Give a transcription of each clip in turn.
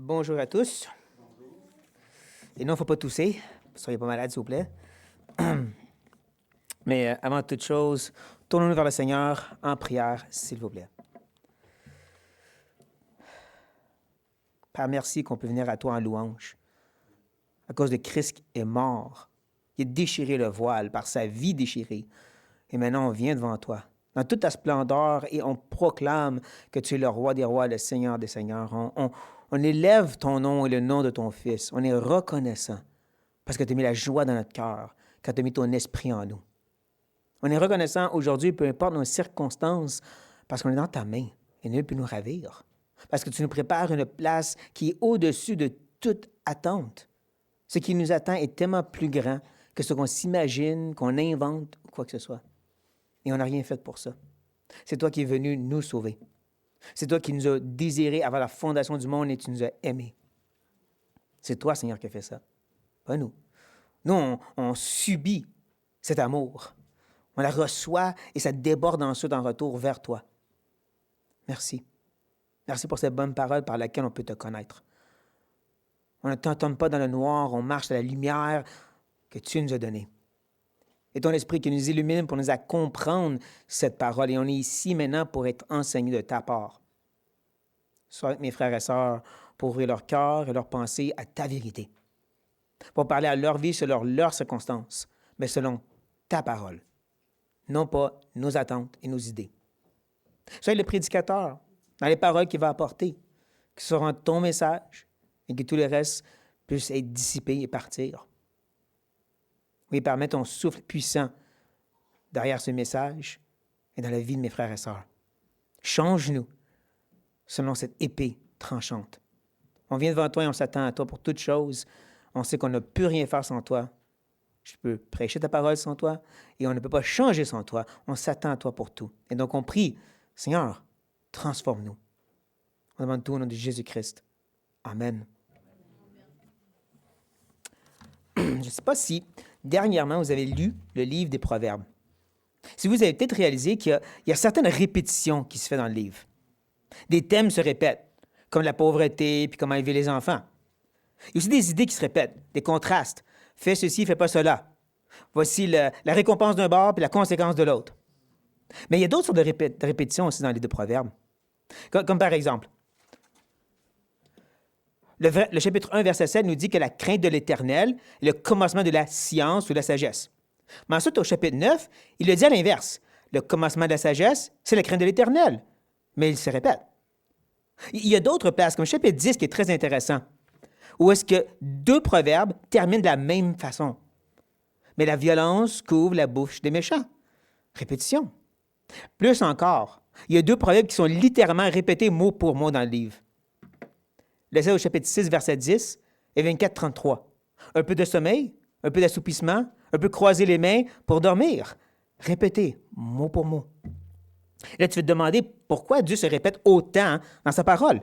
Bonjour à tous. Et non, il ne faut pas tousser. Soyez pas malades, s'il vous plaît. Mais avant toute chose, tournons-nous vers le Seigneur en prière, s'il vous plaît. Père, merci qu'on peut venir à toi en louange. À cause de Christ qui est mort. Il a déchiré le voile par sa vie déchirée. Et maintenant, on vient devant toi, dans toute ta splendeur, et on proclame que tu es le roi des rois, le Seigneur des seigneurs. On élève ton nom et le nom de ton Fils. On est reconnaissant parce que tu as mis la joie dans notre cœur quand tu as mis ton esprit en nous. On est reconnaissant aujourd'hui, peu importe nos circonstances, parce qu'on est dans ta main et nul ne peut nous ravir. Parce que tu nous prépares une place qui est au-dessus de toute attente. Ce qui nous attend est tellement plus grand que ce qu'on s'imagine, qu'on invente, ou quoi que ce soit. Et on n'a rien fait pour ça. C'est toi qui es venu nous sauver. C'est toi qui nous as désirés avant la fondation du monde et tu nous as aimés. C'est toi, Seigneur, qui as fait ça, pas nous. Nous, on subit cet amour. On la reçoit et ça déborde ensuite en retour vers toi. Merci. Merci pour cette bonne parole par laquelle on peut te connaître. On ne t'entend pas dans le noir, on marche dans la lumière que tu nous as donnée. Et ton esprit qui nous illumine pour nous à comprendre cette parole. Et on est ici maintenant pour être enseignés de ta part. Sois avec mes frères et sœurs pour ouvrir leur cœur et leur pensée à ta vérité. Pour parler à leur vie selon leurs circonstances, mais selon ta parole. Non pas nos attentes et nos idées. Sois le prédicateur dans les paroles qu'il va apporter, qui seront ton message et que tout le reste puisse être dissipé et partir. Oui, permets ton souffle puissant derrière ce message et dans la vie de mes frères et sœurs. Change-nous selon cette épée tranchante. On vient devant toi et on s'attend à toi pour toutes choses. On sait qu'on ne peut rien faire sans toi. Je peux prêcher ta parole sans toi et on ne peut pas changer sans toi. On s'attend à toi pour tout. Et donc on prie, Seigneur, transforme-nous. On demande tout au nom de Jésus-Christ. Amen. Je ne sais pas si dernièrement vous avez lu le livre des Proverbes. Si vous avez peut-être réalisé qu'il y a certaines répétitions qui se font dans le livre. Des thèmes se répètent, comme la pauvreté puis comment élever les enfants. Il y a aussi des idées qui se répètent, des contrastes. Fais ceci, fais pas cela. Voici la récompense d'un bord puis la conséquence de l'autre. Mais il y a d'autres sortes de répétitions aussi dans les deux Proverbes. Comme par exemple, le chapitre 1, verset 7 nous dit que la crainte de l'Éternel est le commencement de la science ou de la sagesse. Mais ensuite, au chapitre 9, il le dit à l'inverse. Le commencement de la sagesse, c'est la crainte de l'Éternel. Mais il se répète. Il y a d'autres places, comme le chapitre 10, qui est très intéressant, où est-ce que deux proverbes terminent de la même façon. Mais la violence couvre la bouche des méchants. Répétition. Plus encore, il y a deux proverbes qui sont littéralement répétés mot pour mot dans le livre. L'essai au chapitre 6, verset 10 et 24, 33. Un peu de sommeil, un peu d'assoupissement, un peu croiser les mains pour dormir. Répété, mot pour mot. Là, tu vas te demander pourquoi Dieu se répète autant dans sa parole.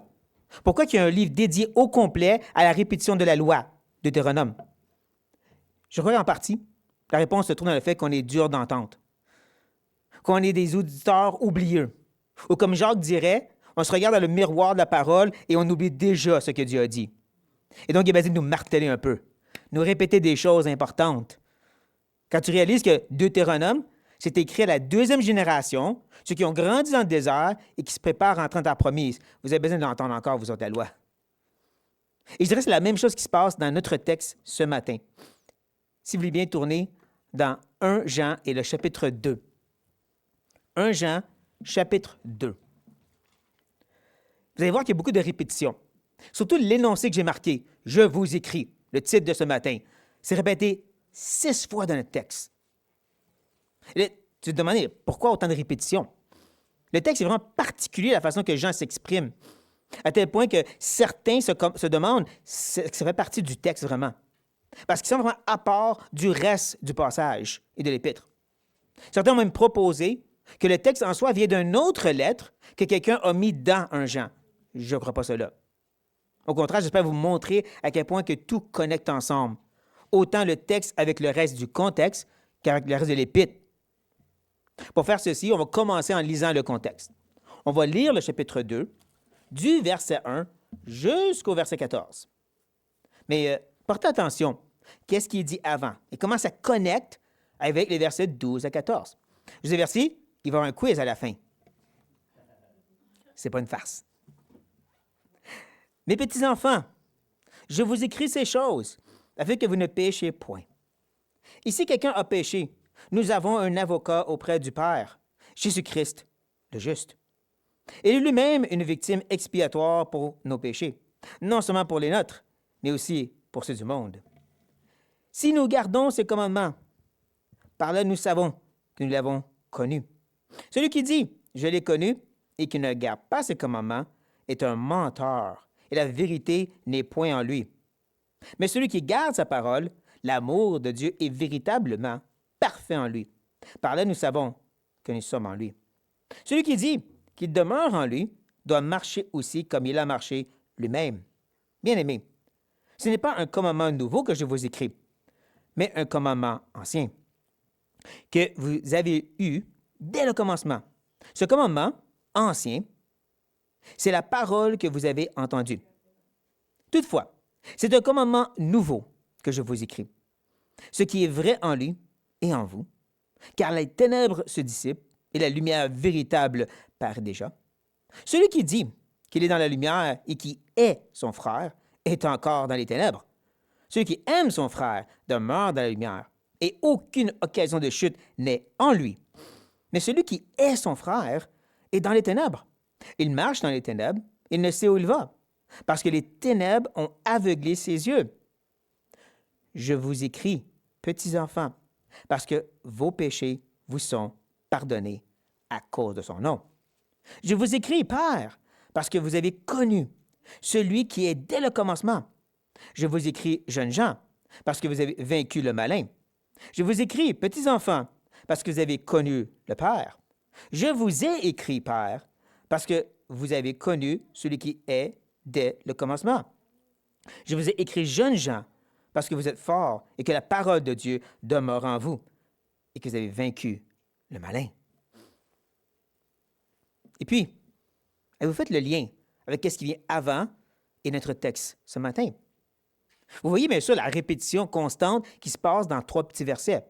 Pourquoi il y a un livre dédié au complet à la répétition de la loi, Deutéronome? Je crois en partie, la réponse se trouve dans le fait qu'on est dur d'entente, qu'on est des auditeurs oublieux, ou comme Jacques dirait, on se regarde dans le miroir de la parole et on oublie déjà ce que Dieu a dit. Et donc, il est besoin de nous marteler un peu, nous répéter des choses importantes. Quand tu réalises que Deutéronome, c'est écrit à la deuxième génération, ceux qui ont grandi dans le désert et qui se préparent à entrer dans la promise. Vous avez besoin d'entendre encore, vous autres, la loi. Et je dirais que c'est la même chose qui se passe dans notre texte ce matin. Si vous voulez bien tourner dans 1 Jean et le chapitre 2. 1 Jean, chapitre 2. Vous allez voir qu'il y a beaucoup de répétitions. Surtout l'énoncé que j'ai marqué. « Je vous écris », le titre de ce matin. C'est répété 6 fois dans le texte. Et là, tu te demandes pourquoi autant de répétitions? Le texte est vraiment particulier, la façon que Jean s'exprime, à tel point que certains se demandent si ça fait partie du texte vraiment. Parce qu'ils sont vraiment à part du reste du passage et de l'épître. Certains ont même proposé que le texte en soi vient d'une autre lettre que quelqu'un a mis dans 1 Jean. Je ne crois pas cela. Au contraire, j'espère vous montrer à quel point que tout connecte ensemble. Autant le texte avec le reste du contexte qu'avec le reste de l'épître. Pour faire ceci, on va commencer en lisant le contexte. On va lire le chapitre 2, du verset 1 jusqu'au verset 14. Mais portez attention, qu'est-ce qui est dit avant et comment ça connecte avec les versets 12 à 14. Je vous avertis, il va y avoir un quiz à la fin. C'est pas une farce. Mes petits enfants, je vous écris ces choses afin que vous ne péchiez point. Et si quelqu'un a péché, nous avons un avocat auprès du Père, Jésus-Christ, le juste. Il est lui-même une victime expiatoire pour nos péchés, non seulement pour les nôtres, mais aussi pour ceux du monde. Si nous gardons ces commandements, par là nous savons que nous l'avons connu. Celui qui dit « Je l'ai connu » et qui ne garde pas ses commandements est un menteur, et la vérité n'est point en lui. Mais celui qui garde sa parole, l'amour de Dieu est véritablement parfait en lui. Par là nous savons que nous sommes en lui. Celui qui dit qu'il demeure en lui doit marcher aussi comme il a marché lui-même. Bien-aimés, ce n'est pas un commandement nouveau que je vous écris, mais un commandement ancien, que vous avez eu dès le commencement. Ce commandement ancien, c'est la parole que vous avez entendue. Toutefois, c'est un commandement nouveau que je vous écris, ce qui est vrai en lui et en vous, car les ténèbres se dissipent et la lumière véritable paraît déjà. Celui qui dit qu'il est dans la lumière et qui est son frère est encore dans les ténèbres. Celui qui aime son frère demeure dans la lumière et aucune occasion de chute n'est en lui. Mais celui qui est son frère est dans les ténèbres. Il marche dans les ténèbres, il ne sait où il va, parce que les ténèbres ont aveuglé ses yeux. Je vous écris, petits enfants, parce que vos péchés vous sont pardonnés à cause de son nom. Je vous écris, Père, parce que vous avez connu celui qui est dès le commencement. Je vous écris, jeunes gens, parce que vous avez vaincu le malin. Je vous écris, petits enfants, parce que vous avez connu le Père. Je vous ai écrit, Père, parce que vous avez connu celui qui est dès le commencement. Je vous ai écrit, jeunes gens, parce que vous êtes forts et que la parole de Dieu demeure en vous et que vous avez vaincu le malin. Et puis, avez-vous fait le lien avec ce qui vient avant et notre texte ce matin? Vous voyez bien sûr la répétition constante qui se passe dans 3 petits versets.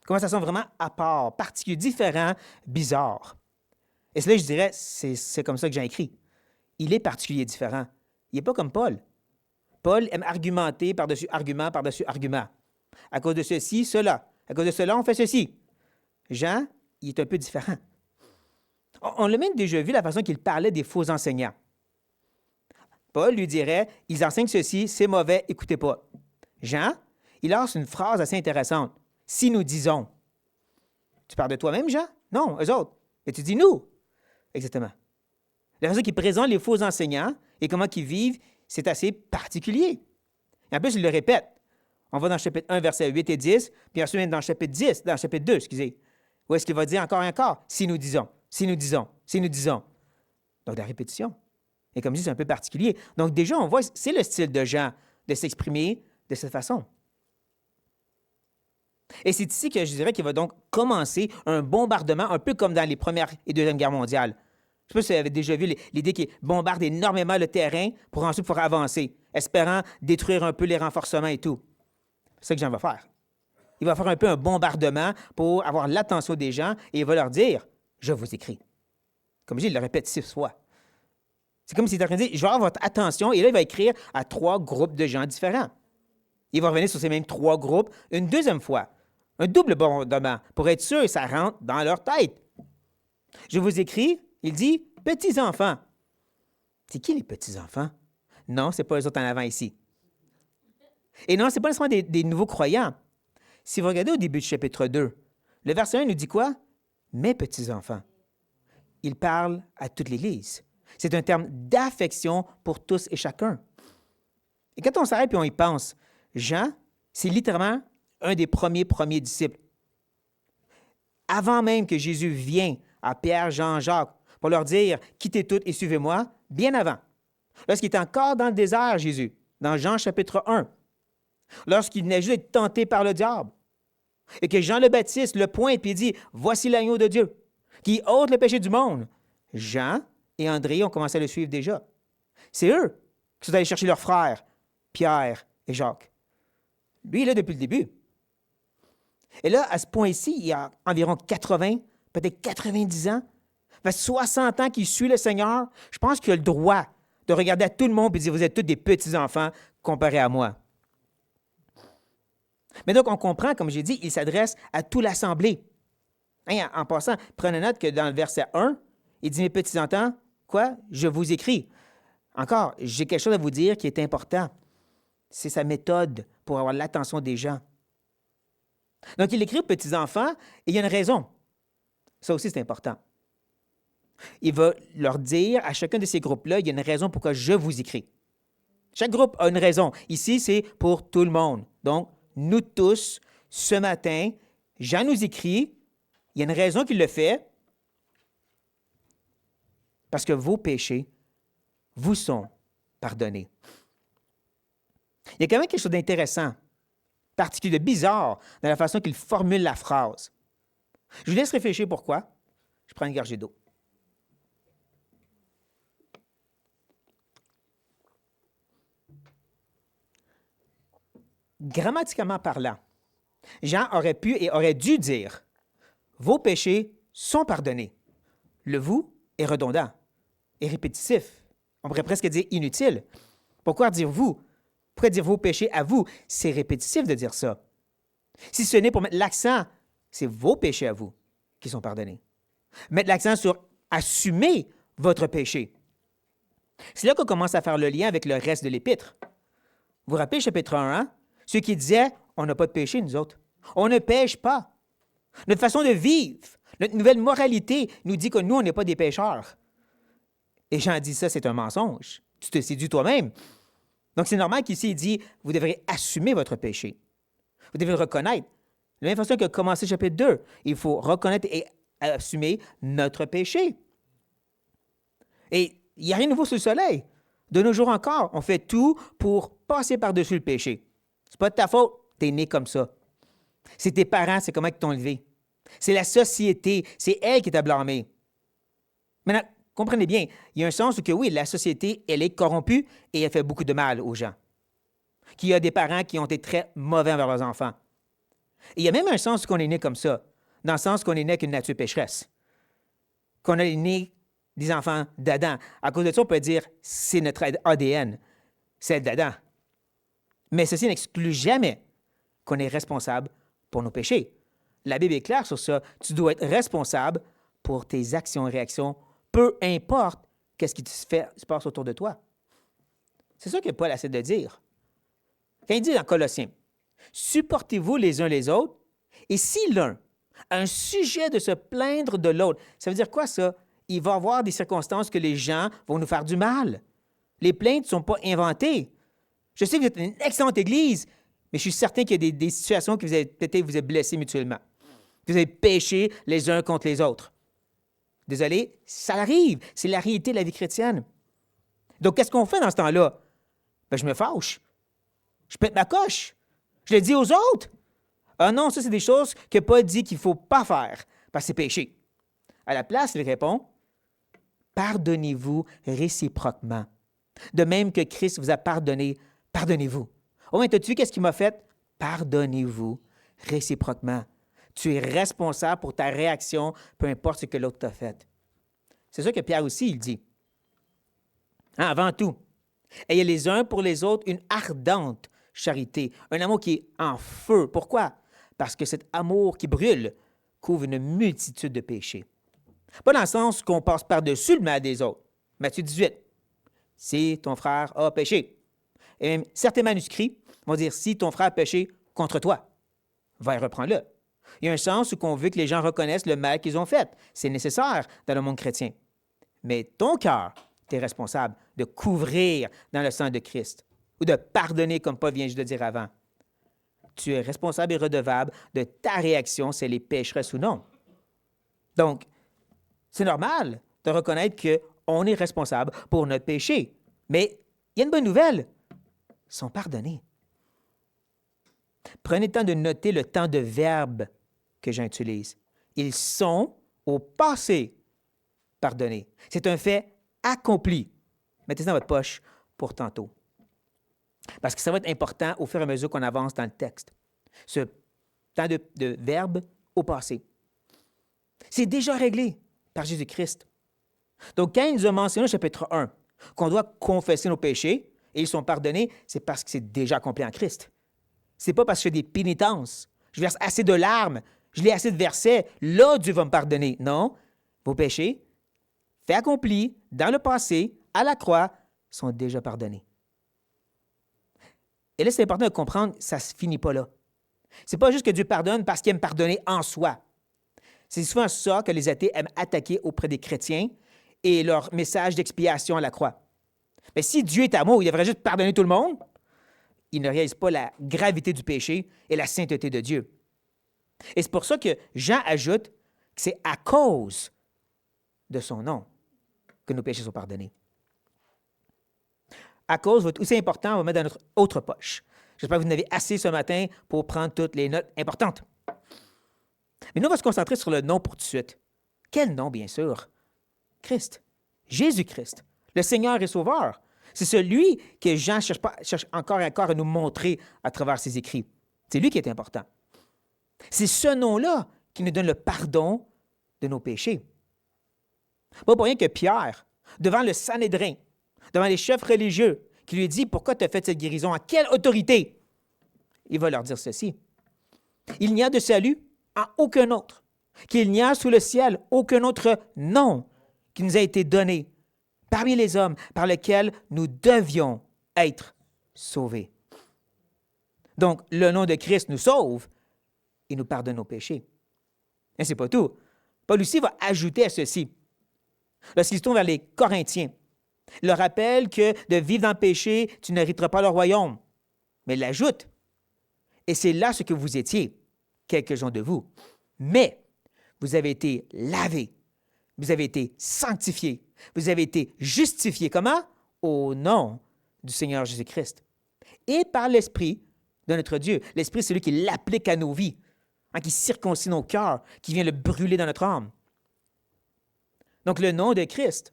Comment ça semble vraiment à part, particulier, différent, bizarre. Et cela, je dirais, c'est comme ça que j'ai écrit. Il est particulier, différent. Il n'est pas comme Paul. Paul aime argumenter par-dessus argument, par-dessus argument. À cause de ceci, cela. À cause de cela, on fait ceci. Jean, il est un peu différent. On l'a même déjà vu la façon qu'il parlait des faux enseignants. Paul lui dirait, ils enseignent ceci, c'est mauvais, écoutez pas. Jean, il lance une phrase assez intéressante. Si nous disons. Tu parles de toi-même, Jean? Non, eux autres. Et tu dis nous. Exactement. La façon qu'il présente les faux enseignants et comment ils vivent, c'est assez particulier. Et en plus, il le répète. On va dans le chapitre 1, versets 8 et 10, puis ensuite dans le chapitre 10, dans le chapitre 2, excusez. Où est-ce qu'il va dire encore et encore? Si nous disons, si nous disons, si nous disons. Donc, la répétition. Et comme je dis, c'est un peu particulier. Donc, déjà, on voit, c'est le style de Jean de s'exprimer de cette façon. Et c'est ici que je dirais qu'il va donc commencer un bombardement, un peu comme dans les Premières et Deuxièmes Guerres mondiales. Je ne sais pas si vous avez déjà vu l'idée qu'il bombarde énormément le terrain pour ensuite pouvoir avancer, espérant détruire un peu les renforcements et tout. C'est ça que Jean va faire. Il va faire un peu un bombardement pour avoir l'attention des gens et il va leur dire « Je vous écris ». Comme je dis, il le répète 6 fois. C'est comme s'il est en train de dire « Je vais avoir votre attention » et là, il va écrire à 3 groupes de gens différents. Il va revenir sur ces mêmes 3 groupes une deuxième fois. Un double bombardement pour être sûr que ça rentre dans leur tête. Je vous écris, il dit « Petits enfants ». C'est qui les petits enfants? Non, ce n'est pas les autres en avant ici. Et non, ce n'est pas nécessairement des nouveaux croyants. Si vous regardez au début du chapitre 2, le verset 1 nous dit quoi? « Mes petits enfants ». Il parle à toute l'Église. C'est un terme d'affection pour tous et chacun. Et quand on s'arrête et on y pense, Jean, c'est littéralement un des premiers disciples. Avant même que Jésus vienne à Pierre, Jean, Jacques, pour leur dire « Quittez tout et suivez-moi », bien avant. Lorsqu'il était encore dans le désert, Jésus, dans Jean chapitre 1, lorsqu'il venait juste d'être tenté par le diable, et que Jean le Baptiste le pointe et dit « Voici l'agneau de Dieu, qui ôte le péché du monde », Jean et André ont commencé à le suivre déjà. C'est eux qui sont allés chercher leurs frères, Pierre et Jacques. Lui, il est là depuis le début. Et là, à ce point-ci, il y a environ 80, peut-être 90 ans. Ça fait 60 ans qu'il suit le Seigneur. Je pense qu'il a le droit de regarder à tout le monde et de dire, vous êtes tous des petits-enfants comparés à moi. Mais donc, on comprend, comme j'ai dit, il s'adresse à toute l'assemblée. Hein, en passant, prenez note que dans le verset 1, il dit, mes petits-enfants, quoi? Je vous écris. Encore, j'ai quelque chose à vous dire qui est important. C'est sa méthode pour avoir l'attention des gens. Donc, il écrit aux petits-enfants et il y a une raison. Ça aussi, c'est important. Il va leur dire à chacun de ces groupes-là, il y a une raison pourquoi je vous écris. Chaque groupe a une raison. Ici, c'est pour tout le monde. Donc, nous tous, ce matin, Jean nous écrit, il y a une raison qu'il le fait, parce que vos péchés vous sont pardonnés. Il y a quand même quelque chose d'intéressant, particulier, de bizarre dans la façon qu'il formule la phrase. Je vous laisse réfléchir pourquoi. Je prends une gorgée d'eau. Grammaticalement parlant, Jean aurait pu et aurait dû dire « Vos péchés sont pardonnés ». Le « vous » est redondant et répétitif. On pourrait presque dire inutile. Pourquoi dire « vous » ? Pourquoi dire « vos péchés à vous » ? C'est répétitif de dire ça. Si ce n'est pour mettre l'accent, c'est vos péchés à vous qui sont pardonnés. Mettre l'accent sur assumer votre péché. C'est là qu'on commence à faire le lien avec le reste de l'Épître. Vous vous rappelez, chapitre 1, hein? Ceux qui disaient, on n'a pas de péché, nous autres. On ne pêche pas. Notre façon de vivre, notre nouvelle moralité nous dit que nous, on n'est pas des pécheurs. Et Jean dit ça, c'est un mensonge. Tu te séduis toi-même. Donc, c'est normal qu'ici, il dit, vous devrez assumer votre péché. Vous devez le reconnaître. De la même façon que commencer chapitre 2, il faut reconnaître et assumer notre péché. Et il n'y a rien de nouveau sous le soleil. De nos jours encore, on fait tout pour passer par-dessus le péché. C'est pas de ta faute, t'es né comme ça. C'est tes parents, c'est comment ils t'ont élevé. C'est la société, c'est elle qui t'a blâmé. Maintenant, comprenez bien, il y a un sens où que oui, la société, elle est corrompue et elle fait beaucoup de mal aux gens. Qu'il y a des parents qui ont été très mauvais envers leurs enfants. Et il y a même un sens qu'on est né comme ça, dans le sens qu'on est né avec une nature pécheresse. Qu'on est né des enfants d'Adam. À cause de ça, on peut dire c'est notre ADN, c'est d'Adam. Mais ceci n'exclut jamais qu'on est responsable pour nos péchés. La Bible est claire sur ça. Tu dois être responsable pour tes actions et réactions, peu importe qu'est-ce qui se passe autour de toi. C'est ça que Paul essaie de dire. Quand il dit dans Colossiens, « Supportez-vous les uns les autres, et si l'un a un sujet de se plaindre de l'autre, ça veut dire quoi ça? Il va y avoir des circonstances que les gens vont nous faire du mal. Les plaintes ne sont pas inventées. Je sais que vous êtes une excellente Église, mais je suis certain qu'il y a des situations que peut-être vous êtes blessés mutuellement. Vous avez péché les uns contre les autres. Désolé, ça arrive. C'est la réalité de la vie chrétienne. Donc, qu'est-ce qu'on fait dans ce temps-là? Ben, je me fâche. Je pète ma coche. Je le dis aux autres. Ah non, ça, c'est des choses que Paul dit qu'il ne faut pas faire, parce que c'est péché. À la place, il répond, pardonnez-vous réciproquement. De même que Christ vous a pardonné, pardonnez-vous. Oh, mais t'as-tu vu qu'est-ce qu'il m'a fait? Pardonnez-vous réciproquement. Tu es responsable pour ta réaction, peu importe ce que l'autre t'a fait. C'est ça que Pierre aussi, il dit. Hein, avant tout, ayez les uns pour les autres une ardente charité, un amour qui est en feu. Pourquoi? Parce que cet amour qui brûle couvre une multitude de péchés. Pas dans le sens qu'on passe par-dessus le mal des autres. Matthieu 18. Si ton frère a péché. Et même certains manuscrits vont dire si ton frère a péché contre toi, va et reprends-le. Il y a un sens où on veut que les gens reconnaissent le mal qu'ils ont fait. C'est nécessaire dans le monde chrétien. Mais ton cœur, tu es responsable de couvrir dans le sang de Christ ou de pardonner, comme Paul vient juste de dire avant. Tu es responsable et redevable de ta réaction, si elle est pécheresse ou non. Donc, c'est normal de reconnaître qu'on est responsable pour notre péché. Mais il y a une bonne nouvelle. Ils sont pardonnés. Prenez le temps de noter le temps de verbe que j'utilise. Ils sont au passé pardonnés. C'est un fait accompli. Mettez ça dans votre poche pour tantôt. Parce que ça va être important au fur et à mesure qu'on avance dans le texte. Ce temps de verbe au passé. C'est déjà réglé par Jésus-Christ. Donc, quand il nous a mentionné au chapitre 1 qu'on doit confesser nos péchés et ils sont pardonnés, c'est parce que c'est déjà accompli en Christ. C'est pas parce que je fais des pénitences, je verse assez de larmes, je lis assez de versets, là Dieu va me pardonner. Non, vos péchés, faits accomplis dans le passé, à la croix, sont déjà pardonnés. Et là, c'est important de comprendre, ça ne se finit pas là. C'est pas juste que Dieu pardonne parce qu'il aime pardonner en soi. C'est souvent ça que les athées aiment attaquer auprès des chrétiens et leur message d'expiation à la croix. Mais si Dieu est amour, il devrait juste pardonner tout le monde. Il ne réalise pas la gravité du péché et la sainteté de Dieu. Et c'est pour ça que Jean ajoute que c'est à cause de son nom que nos péchés sont pardonnés. À cause va être aussi important, on va mettre dans notre autre poche. J'espère que vous en avez assez ce matin pour prendre toutes les notes importantes. Mais nous, on va se concentrer sur le nom pour tout de suite. Quel nom, bien sûr? Christ. Jésus-Christ, le Seigneur et Sauveur. C'est celui que Jean cherche encore et encore à nous montrer à travers ses écrits. C'est lui qui est important. C'est ce nom-là qui nous donne le pardon de nos péchés. Pas pour rien que Pierre, devant le Sanhédrin, devant les chefs religieux, qui lui dit « Pourquoi tu as fait cette guérison? À quelle autorité? » Il va leur dire ceci. « Il n'y a de salut en aucun autre, qu'il n'y a sous le ciel aucun autre nom qui nous a été donné parmi les hommes par lequel nous devions être sauvés. » Donc, le nom de Christ nous sauve et nous pardonne nos péchés. Mais ce n'est pas tout. Paul aussi va ajouter à ceci. Lorsqu'il se tourne vers les Corinthiens, il leur rappelle que de vivre dans le péché, tu n'hériteras pas le royaume. Mais il l'ajoute. Et c'est là ce que vous étiez, quelques-uns de vous. Mais vous avez été lavés, vous avez été sanctifiés, vous avez été justifiés. Comment? Au nom du Seigneur Jésus-Christ. Et par l'Esprit de notre Dieu. L'Esprit, c'est lui qui l'applique à nos vies, qui circoncit nos cœurs, qui vient le brûler dans notre âme. Donc, le nom de Christ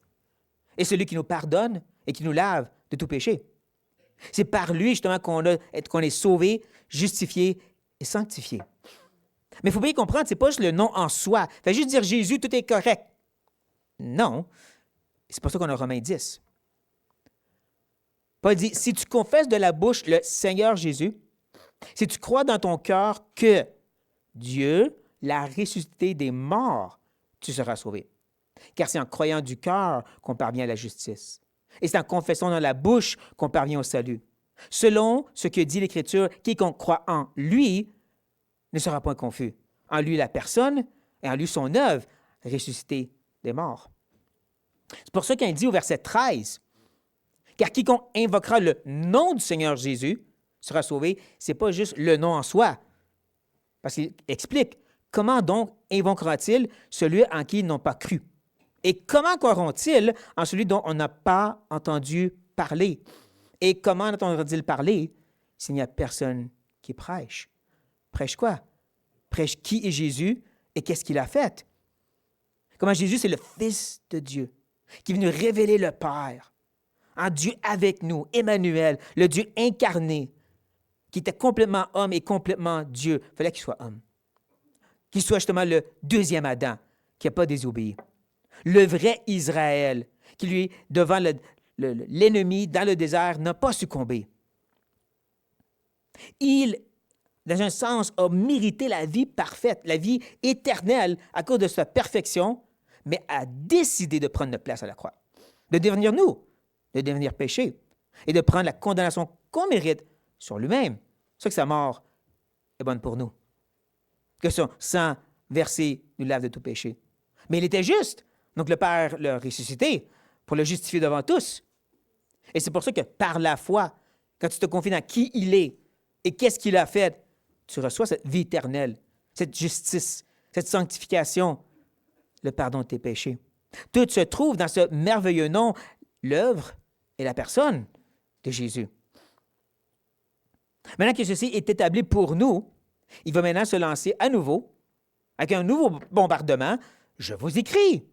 est celui qui nous pardonne et qui nous lave de tout péché. C'est par lui, justement, qu'on est sauvé, justifié et sanctifié. Mais il faut bien comprendre, ce n'est pas juste le nom en soi. Fait juste dire Jésus, tout est correct. Non. C'est pour ça qu'on a Romains 10. Paul dit, si tu confesses de la bouche le Seigneur Jésus, si tu crois dans ton cœur que Dieu l'a ressuscité des morts, tu seras sauvé. Car c'est en croyant du cœur qu'on parvient à la justice. Et c'est en confessant dans la bouche qu'on parvient au salut. Selon ce que dit l'Écriture, quiconque croit en lui ne sera point confus. En lui la personne et en lui son œuvre, ressuscité des morts. C'est pour ça qu'il dit au verset 13, « Car quiconque invoquera le nom du Seigneur Jésus sera sauvé. » Ce n'est pas juste le nom en soi. Parce qu'il explique, comment donc invoquera-t-il celui en qui ils n'ont pas cru? Et comment croiront-ils en celui dont on n'a pas entendu parler? Et comment entendront-ils parler s'il n'y a personne qui prêche? Prêche quoi? Prêche qui est Jésus et qu'est-ce qu'il a fait? Comment Jésus, c'est le Fils de Dieu qui est venu révéler le Père. En Dieu avec nous, Emmanuel, le Dieu incarné, qui était complètement homme et complètement Dieu. Il fallait qu'il soit homme. Qu'il soit justement le deuxième Adam, qui n'a pas désobéi. Le vrai Israël, qui lui, devant l'ennemi dans le désert, n'a pas succombé. Il, dans un sens, a mérité la vie parfaite, la vie éternelle à cause de sa perfection, mais a décidé de prendre notre place à la croix, de devenir nous, de devenir péché et de prendre la condamnation qu'on mérite sur lui-même. C'est ça que sa mort est bonne pour nous. Que son sang versé nous lave de tout péché. Mais il était juste. Donc le Père l'a ressuscité pour le justifier devant tous. Et c'est pour ça que par la foi, quand tu te confies dans qui il est et qu'est-ce qu'il a fait, tu reçois cette vie éternelle, cette justice, cette sanctification, le pardon de tes péchés. Tout se trouve dans ce merveilleux nom, l'œuvre et la personne de Jésus. Maintenant que ceci est établi pour nous, il va maintenant se lancer à nouveau avec un nouveau bombardement. Je vous écris.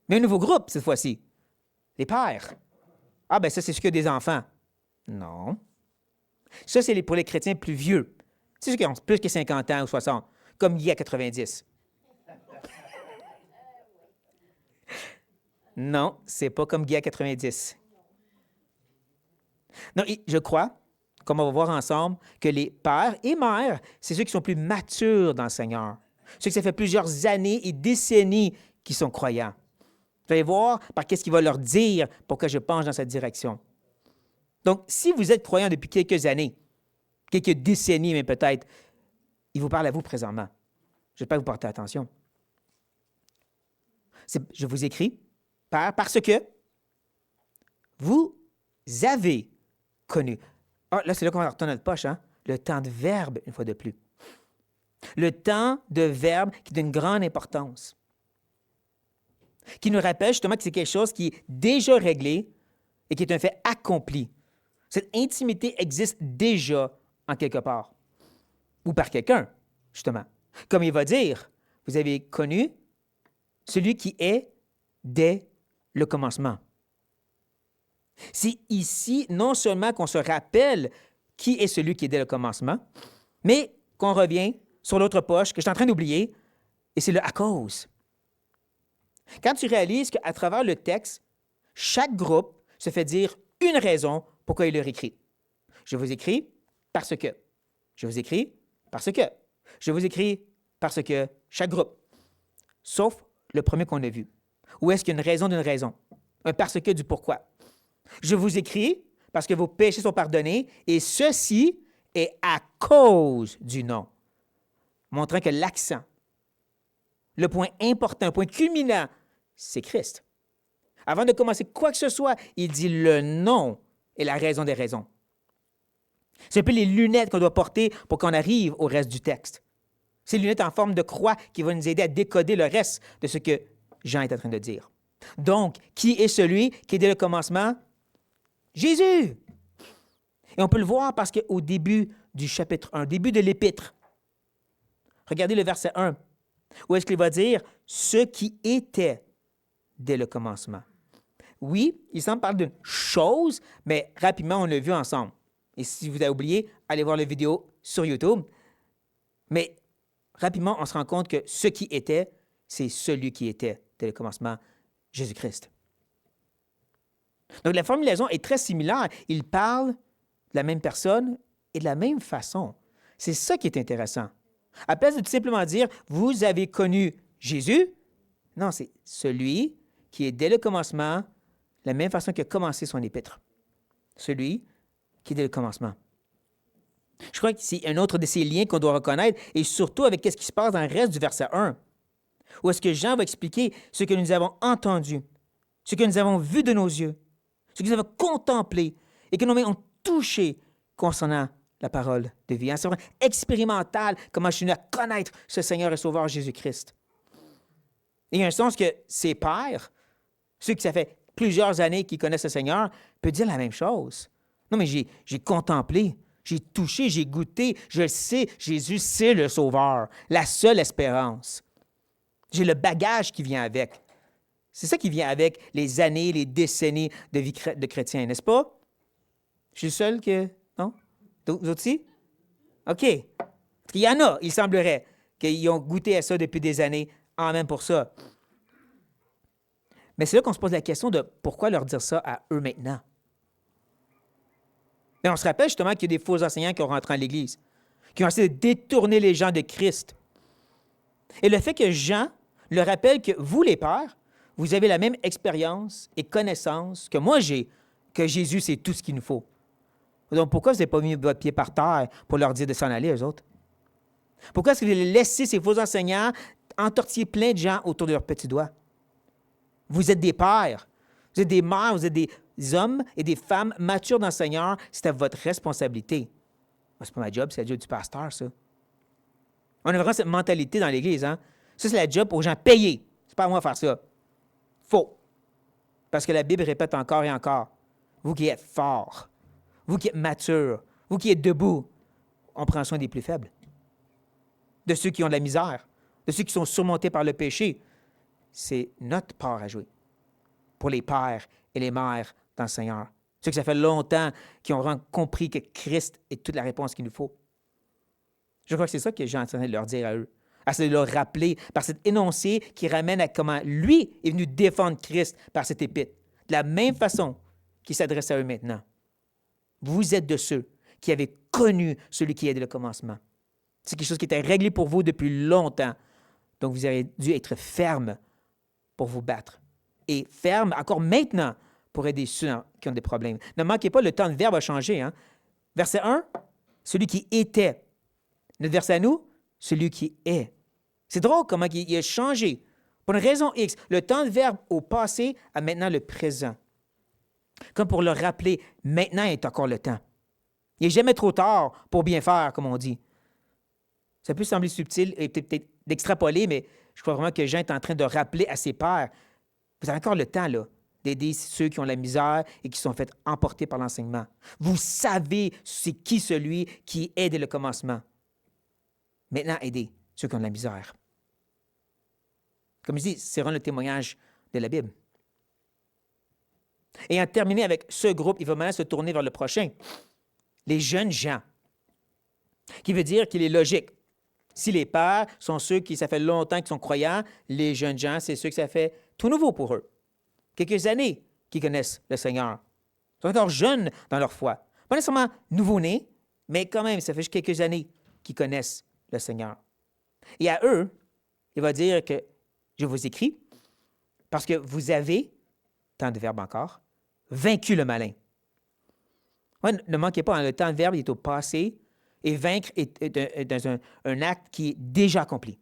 Mais un nouveau groupe cette fois-ci. Les pères. Ah, ben ça, c'est ce que des enfants. Non. Ça, c'est pour les chrétiens plus vieux. C'est ceux qui ont plus que 50 ans ou 60, comme Guy à 90. Non, c'est pas comme Guy à 90. Non, je crois, comme on va voir ensemble, que les pères et mères, c'est ceux qui sont plus matures dans le Seigneur. Ceux que ça fait plusieurs années et décennies qui sont croyants. Vous allez voir par qu'est-ce qu'il va leur dire pour que je penche dans cette direction. Donc, si vous êtes croyant depuis quelques années, quelques décennies mais peut-être, il vous parle à vous présentement. J'espère que vous portez attention. Je vous écris parce que vous avez connu. Ah, là, c'est là qu'on va retourner notre poche, hein? Le temps de verbe, une fois de plus. Le temps de verbe qui est d'une grande importance. Qui nous rappelle justement que c'est quelque chose qui est déjà réglé et qui est un fait accompli. Cette intimité existe déjà en quelque part. Ou par quelqu'un, justement. Comme il va dire, vous avez connu celui qui est dès le commencement. C'est ici non seulement qu'on se rappelle qui est celui qui est dès le commencement, mais qu'on revient sur l'autre poche que je suis en train d'oublier, et c'est le « à cause ». Quand tu réalises qu'à travers le texte, chaque groupe se fait dire une raison pourquoi il leur écrit. Je vous écris parce que. Je vous écris parce que. Je vous écris parce que. Chaque groupe. Sauf le premier qu'on a vu. Où est-ce qu'il y a une raison d'une raison? Un parce que du pourquoi. Je vous écris parce que vos péchés sont pardonnés et ceci est à cause du nom. Montrant que l'accent, le point important, le point culminant, c'est Christ. Avant de commencer quoi que ce soit, il dit le nom est la raison des raisons. C'est un peu les lunettes qu'on doit porter pour qu'on arrive au reste du texte. Ces lunettes en forme de croix qui vont nous aider à décoder le reste de ce que Jean est en train de dire. Donc, qui est celui qui est dès le commencement? Jésus! Et on peut le voir parce qu'au début du chapitre 1, début de l'épître, regardez le verset 1, où est-ce qu'il va dire « ce qui était dès le commencement ». Oui, il semble parler d'une chose, mais rapidement, on l'a vu ensemble. Et si vous avez oublié, allez voir la vidéo sur YouTube. Mais rapidement, on se rend compte que ce qui était, c'est celui qui était dès le commencement, Jésus-Christ. Donc, la formulation est très similaire. Il parle de la même personne et de la même façon. C'est ça qui est intéressant. À place de tout simplement dire « vous avez connu Jésus », non, c'est celui qui est dès le commencement, la même façon qu'il a commencé son épître. Celui qui est dès le commencement. Je crois que c'est un autre de ces liens qu'on doit reconnaître, et surtout avec ce qui se passe dans le reste du verset 1, où est-ce que Jean va expliquer ce que nous avons entendu, ce que nous avons vu de nos yeux, ce que nous avons contemplé et que nous avons touché concernant la parole de vie. C'est vraiment expérimental comment je suis venu à connaître ce Seigneur et Sauveur Jésus-Christ. Et il y a un sens que ses pères, ceux qui ça fait plusieurs années qu'ils connaissent le Seigneur, peuvent dire la même chose. Non, mais j'ai contemplé, j'ai touché, j'ai goûté, je le sais, Jésus, c'est le Sauveur, la seule espérance. J'ai le bagage qui vient avec. C'est ça qui vient avec les années, les décennies de vie de chrétien, n'est-ce pas? Je suis le seul que... Non? Vous autres aussi? OK. Il y en a, il semblerait, qu'ils ont goûté à ça depuis des années, en même pour ça. Mais c'est là qu'on se pose la question de pourquoi leur dire ça à eux maintenant. Mais on se rappelle justement qu'il y a des faux enseignants qui ont rentré à l'Église, qui ont essayé de détourner les gens de Christ. Et le fait que Jean leur rappelle que vous, les pères, vous avez la même expérience et connaissance que moi j'ai, que Jésus, c'est tout ce qu'il nous faut. Donc, pourquoi vous n'avez pas mis votre pied par terre pour leur dire de s'en aller, eux autres? Pourquoi est-ce que vous avez laissé ces faux enseignants entortiller plein de gens autour de leurs petits doigts? Vous êtes des pères, vous êtes des mères, vous êtes des hommes et des femmes matures dans le Seigneur. C'est à votre responsabilité. C'est pas ma job, c'est la job du pasteur, ça. On a vraiment cette mentalité dans l'Église, hein? Ça, c'est la job aux gens payés. C'est pas à moi de faire ça. Faux. Parce que la Bible répète encore et encore. Vous qui êtes forts, vous qui êtes matures, vous qui êtes debout, on prend soin des plus faibles, de ceux qui ont de la misère, de ceux qui sont surmontés par le péché. C'est notre part à jouer pour les pères et les mères dans le Seigneur Ceux que ça fait longtemps qui ont vraiment compris que Christ est toute la réponse qu'il nous faut. Je crois que c'est ça que Jean est en train de leur dire à eux. C'est de leur rappeler par cet énoncé qui ramène à comment lui est venu défendre Christ par cette épître. De la même façon qu'il s'adresse à eux maintenant. Vous êtes de ceux qui avaient connu celui qui est dès le commencement. C'est quelque chose qui était réglé pour vous depuis longtemps. Donc, vous avez dû être ferme pour vous battre. Et ferme encore maintenant pour aider ceux qui ont des problèmes. Ne manquez pas, le temps de verbe a changé. Hein? Verset 1, celui qui était. Notre verset à nous, celui qui est. C'est drôle comment il a changé. Pour une raison X, le temps de verbe au passé a maintenant le présent. Comme pour le rappeler, maintenant est encore le temps. Il n'est jamais trop tard pour bien faire, comme on dit. Ça peut sembler subtil et peut-être d'extrapoler, mais je crois vraiment que Jean est en train de rappeler à ses pairs, vous avez encore le temps, là, d'aider ceux qui ont la misère et qui sont faits emporter par l'enseignement. Vous savez c'est qui celui qui est dès le commencement. Maintenant, aidez ceux qui ont de la misère. Comme je dis, c'est vraiment le témoignage de la Bible. Et en terminant avec ce groupe, il va maintenant se tourner vers le prochain. Les jeunes gens. Qui veut dire qu'il est logique. Si les pères sont ceux qui, ça fait longtemps qu'ils sont croyants, les jeunes gens, c'est ceux que ça fait tout nouveau pour eux. Quelques années qu'ils connaissent le Seigneur. Ils sont encore jeunes dans leur foi. Pas nécessairement nouveau-nés, mais quand même, ça fait juste quelques années qu'ils connaissent le Seigneur. Et à eux, il va dire que je vous écris parce que vous avez, temps de verbe encore, vaincu le malin. Ouais, ne manquez pas, hein, le temps de verbe est au passé et vaincre est dans un acte qui est déjà accompli.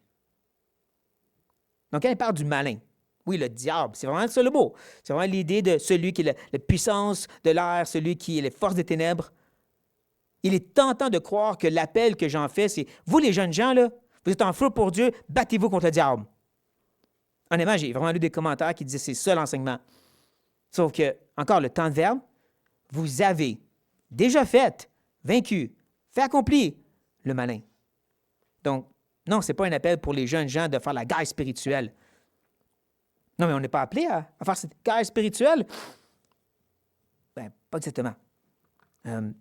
Donc, quand il parle du malin, oui, le diable, c'est vraiment ça le mot. C'est vraiment l'idée de celui qui est la puissance de l'air, celui qui est les forces des ténèbres. Il est tentant de croire que l'appel que j'en fais, c'est vous les jeunes gens, là, vous êtes en feu pour Dieu, battez-vous contre le diable. Honnêtement, j'ai vraiment lu des commentaires qui disaient c'est ça l'enseignement. Sauf que, encore, le temps de verbe, vous avez déjà fait, vaincu, fait accompli le malin. Donc, non, ce n'est pas un appel pour les jeunes gens de faire la guerre spirituelle. Non, mais on n'est pas appelé à faire cette guerre spirituelle. Ben, pas exactement. Dans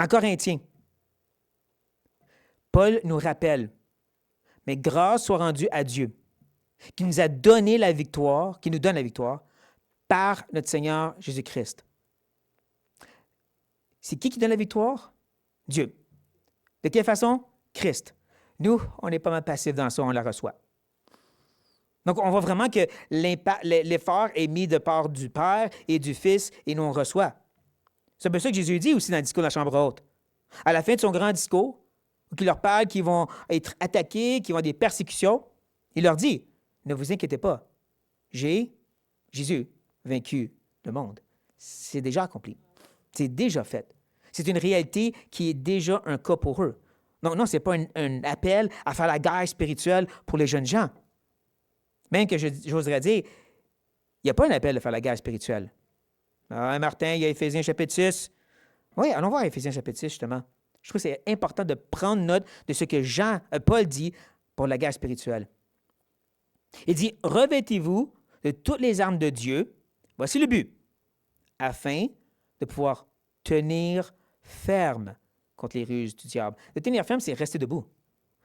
Corinthiens, Paul nous rappelle, mais grâce soit rendue à Dieu, qui nous a donné la victoire, qui nous donne la victoire, par notre Seigneur Jésus-Christ. C'est qui donne la victoire? Dieu. De quelle façon? Christ. Nous, on est pas mal passifs dans ça, on la reçoit. Donc, on voit vraiment que l'effort est mis de part du Père et du Fils, et nous, on reçoit. C'est un peu ça que Jésus dit aussi dans le discours de la chambre haute. À la fin de son grand discours, qui leur parle qu'ils vont être attaqués, qu'ils vont avoir des persécutions, il leur dit, ne vous inquiétez pas, j'ai, Jésus, vaincu le monde. C'est déjà accompli. C'est déjà fait. C'est une réalité qui est déjà un cas pour eux. Non, ce n'est pas un appel à faire la guerre spirituelle pour les jeunes gens. Même que j'oserais dire, il n'y a pas un appel à faire la guerre spirituelle. Ah, Martin, il y a Éphésiens chapitre 6. Oui, allons voir Éphésiens chapitre 6, justement. Je trouve que c'est important de prendre note de ce que Paul dit pour la guerre spirituelle. Il dit, revêtez-vous de toutes les armes de Dieu. Voici le but, afin de pouvoir tenir ferme contre les ruses du diable. De tenir ferme, c'est rester debout.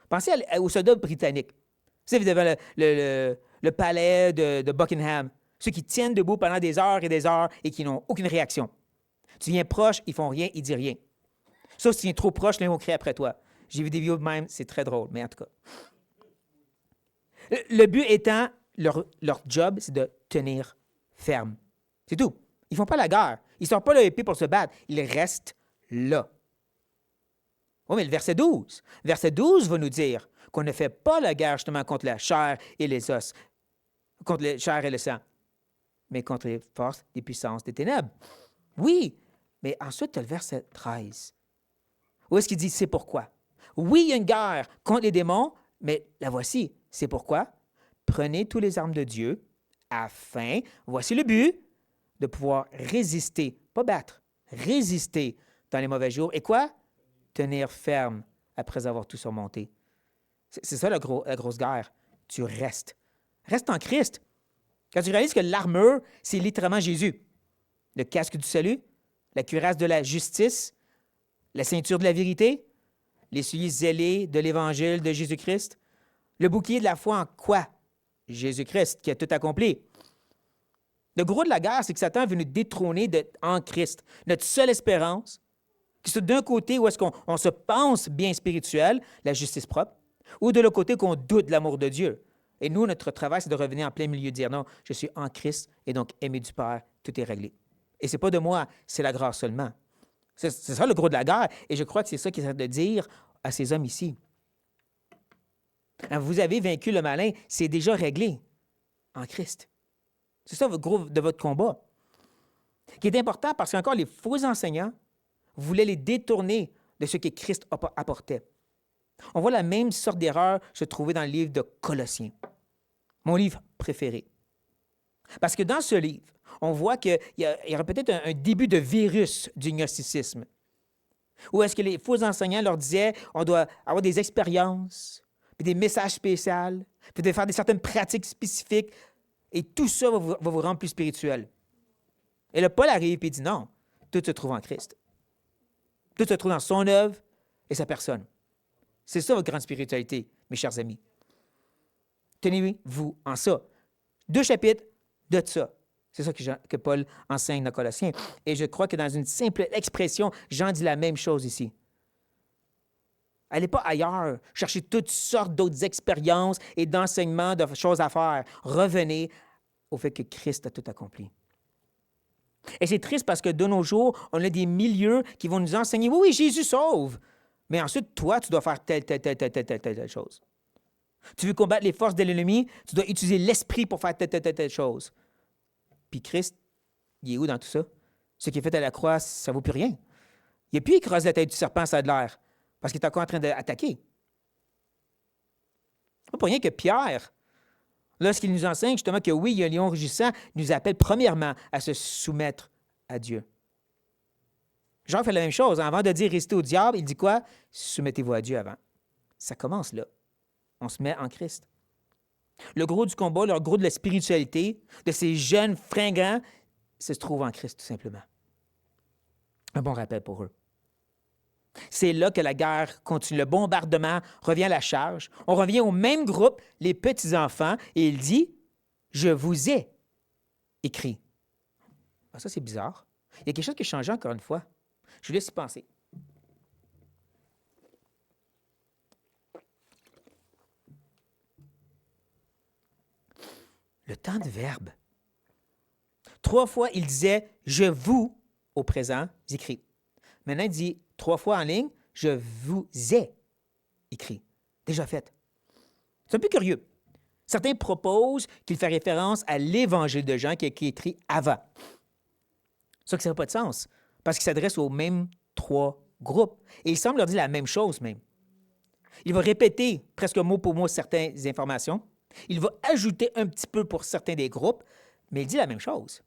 Pensez aux soldats britanniques. Vous savez, devant le palais de Buckingham, ceux qui tiennent debout pendant des heures et qui n'ont aucune réaction. Tu viens proche, ils font rien, ils disent rien. Sauf si tu viens trop proche, là, ils vont crier après toi. J'ai vu des vidéos de même, c'est très drôle, mais en tout cas. Le but étant, leur job, c'est de tenir ferme. C'est tout. Ils ne font pas la guerre. Ils ne sortent pas l'épée pour se battre. Ils restent là. Oui, mais le verset 12. Verset 12 va nous dire qu'on ne fait pas la guerre justement contre la chair et les os, contre la chair et le sang, mais contre les forces des puissances des ténèbres. Oui, mais ensuite, tu as le verset 13. Où est-ce qu'il dit « c'est pourquoi ». Oui, il y a une guerre contre les démons, mais la voici. C'est pourquoi prenez tous les armes de Dieu afin, voici le but, de pouvoir résister, pas battre, résister dans les mauvais jours. Et quoi? Tenir ferme après avoir tout surmonté. C'est ça la grosse guerre. Tu restes. Reste en Christ. Quand tu réalises que l'armure, c'est littéralement Jésus. Le casque du salut, la cuirasse de la justice, la ceinture de la vérité, les souliers zélés de l'Évangile de Jésus-Christ, le bouclier de la foi en quoi? Jésus-Christ qui a tout accompli. Le gros de la guerre, c'est que Satan veut nous détrôner en Christ. Notre seule espérance, que c'est d'un côté où est-ce qu'on se pense bien spirituel, la justice propre, ou de l'autre côté qu'on doute de l'amour de Dieu. Et nous, notre travail, c'est de revenir en plein milieu, de dire non, je suis en Christ et donc aimé du Père, tout est réglé. Et c'est pas de moi, c'est la grâce seulement. C'est ça le gros de la guerre. Et je crois que c'est ça qu'il essaie de dire à ces hommes ici. Vous avez vaincu le malin, c'est déjà réglé en Christ. C'est ça le gros de votre combat. Qui est important parce qu'encore les faux enseignants voulaient les détourner de ce que Christ apportait. On voit la même sorte d'erreur se trouver dans le livre de Colossiens, mon livre préféré. Parce que dans ce livre, on voit qu'il y aurait peut-être un début de virus du gnosticisme. Où est-ce que les faux enseignants leur disaient on doit avoir des expériences, puis des messages spéciaux, puis de faire certaines pratiques spécifiques, et tout ça va vous rendre plus spirituel. Et là, Paul arrive et dit non, tout se trouve en Christ. Tout se trouve dans son œuvre et sa personne. C'est ça votre grande spiritualité, mes chers amis. Tenez-vous en ça. 2 chapitres de ça. C'est ça que Paul enseigne dans Colossiens. Et je crois que dans une simple expression, Jean dit la même chose ici. Allez pas ailleurs, cherchez toutes sortes d'autres expériences et d'enseignements, de choses à faire. Revenez au fait que Christ a tout accompli. Et c'est triste parce que de nos jours, on a des milieux qui vont nous enseigner, oui, Jésus sauve, mais ensuite, toi, tu dois faire telle chose. Tu veux combattre les forces de l'ennemi, tu dois utiliser l'esprit pour faire telle chose. Puis Christ, il est où dans tout ça? Ce qui est fait à la croix, ça ne vaut plus rien. Il n'y a plus écrase la tête du serpent, ça a de l'air, parce qu'il est encore en train d'attaquer. Pas pour rien que Pierre, lorsqu'il nous enseigne justement que oui, il y a un lion rugissant, nous appelle premièrement à se soumettre à Dieu. Jean fait la même chose. Avant de dire restez au diable, il dit quoi? Soumettez-vous à Dieu avant. Ça commence là. On se met en Christ. Le gros du combat, le gros de la spiritualité, de ces jeunes fringants, se trouve en Christ, tout simplement. Un bon rappel pour eux. C'est là que la guerre continue. Le bombardement revient à la charge. On revient au même groupe, les petits-enfants, et il dit « Je vous ai écrit ». Ah, ça, c'est bizarre. Il y a quelque chose qui a changé encore une fois. Je vous laisse y penser. Le temps de verbe. 3 fois, il disait « je vous » au présent écrit. Maintenant, il dit 3 fois en ligne « je vous ai écrit ». Déjà fait. C'est un peu curieux. Certains proposent qu'il fait référence à l'Évangile de Jean qui est écrit avant. Ça que ça n'a pas de sens, parce qu'il s'adresse aux mêmes 3 groupes. Et il semble leur dire la même chose même. Il va répéter presque mot pour mot certaines informations. Il va ajouter un petit peu pour certains des groupes, mais il dit la même chose.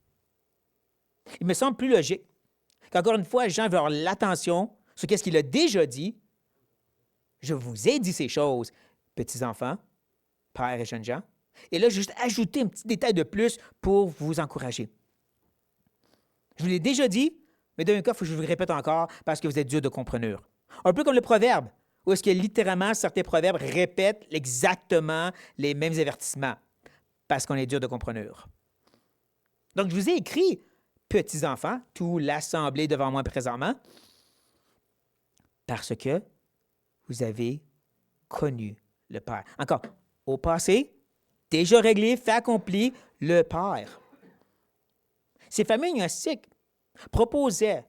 Il me semble plus logique qu'encore une fois, Jean veut avoir l'attention sur ce qu'il a déjà dit. Je vous ai dit ces choses, petits-enfants, pères et jeunes gens. Et là, j'ai juste ajouté un petit détail de plus pour vous encourager. Je vous l'ai déjà dit, mais d'un cas, il faut que je vous le répète encore parce que vous êtes dur de compreneur. Un peu comme le proverbe, où est-ce que littéralement, certains proverbes répètent exactement les mêmes avertissements parce qu'on est dur de compreneur. Donc, je vous ai écrit, petits-enfants, tout l'assemblée devant moi présentement, parce que vous avez connu le Père. Encore, au passé, déjà réglé, fait accompli, le Père. Ces familles gnostiques proposaient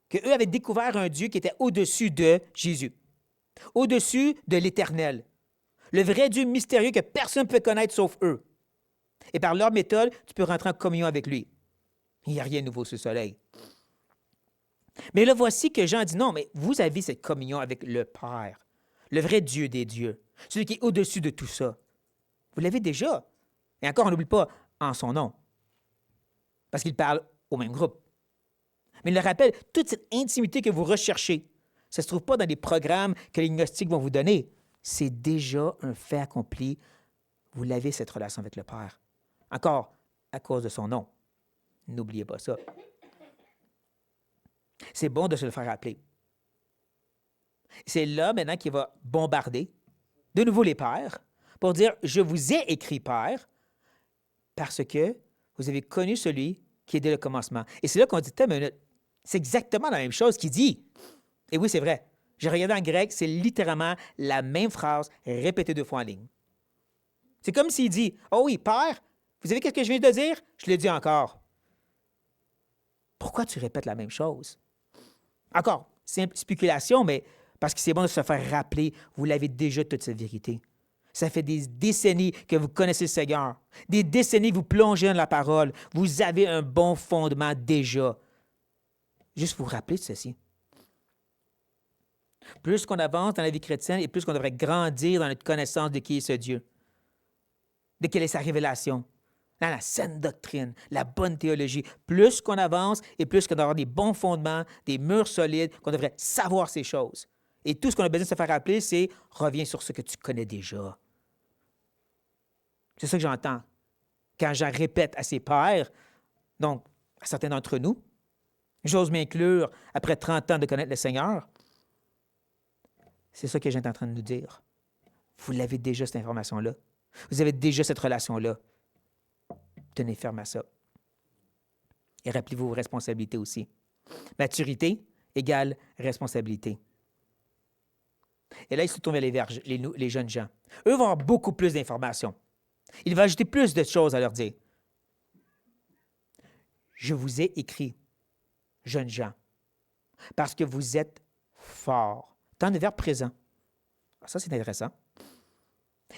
qu'eux avaient découvert un Dieu qui était au-dessus de Jésus, au-dessus de l'Éternel, le vrai Dieu mystérieux que personne ne peut connaître sauf eux. Et par leur méthode, tu peux rentrer en communion avec lui. Il n'y a rien de nouveau sous le soleil. Mais là, voici que Jean dit non, mais vous avez cette communion avec le Père, le vrai Dieu des dieux, celui qui est au-dessus de tout ça. Vous l'avez déjà. Et encore, on n'oublie pas en son nom, parce qu'il parle au même groupe. Mais il le rappelle, toute cette intimité que vous recherchez, ça ne se trouve pas dans des programmes que les gnostiques vont vous donner. C'est déjà un fait accompli. Vous l'avez, cette relation avec le Père. Encore, à cause de son nom. N'oubliez pas ça. C'est bon de se le faire rappeler. C'est là maintenant qu'il va bombarder de nouveau les pères pour dire, je vous ai écrit, père, parce que vous avez connu celui qui est dès le commencement. Et c'est là qu'on dit, c'est exactement la même chose qu'il dit. Et oui, c'est vrai. J'ai regardé en grec, c'est littéralement la même phrase répétée 2 fois en ligne. C'est comme s'il dit, oh oui, père, vous savez ce que je viens de dire? Je le dis encore. Pourquoi tu répètes la même chose? Encore, c'est une spéculation, mais parce que c'est bon de se faire rappeler, vous l'avez déjà toute cette vérité. Ça fait des décennies que vous connaissez le Seigneur. Des décennies que vous plongez dans la parole. Vous avez un bon fondement déjà. Juste vous rappeler de ceci. Plus qu'on avance dans la vie chrétienne et plus qu'on devrait grandir dans notre connaissance de qui est ce Dieu, de quelle est sa révélation, dans la saine doctrine, la bonne théologie. Plus qu'on avance et plus qu'on doit avoir des bons fondements, des murs solides, qu'on devrait savoir ces choses. Et tout ce qu'on a besoin de se faire rappeler, c'est « reviens sur ce que tu connais déjà ». C'est ça que j'entends quand j'en répète à ses pairs, donc à certains d'entre nous. J'ose m'inclure après 30 ans de connaître le Seigneur. C'est ça que j'ai en train de nous dire. Vous l'avez déjà, cette information-là. Vous avez déjà cette relation-là. Tenez ferme à ça. Et rappelez-vous vos responsabilités aussi. Maturité égale responsabilité. Et là, il se tourne vers les jeunes gens. Eux vont avoir beaucoup plus d'informations. Il va ajouter plus de choses à leur dire. Je vous ai écrit, jeunes gens, parce que vous êtes forts. Tant de verbes présents. Ça, c'est intéressant.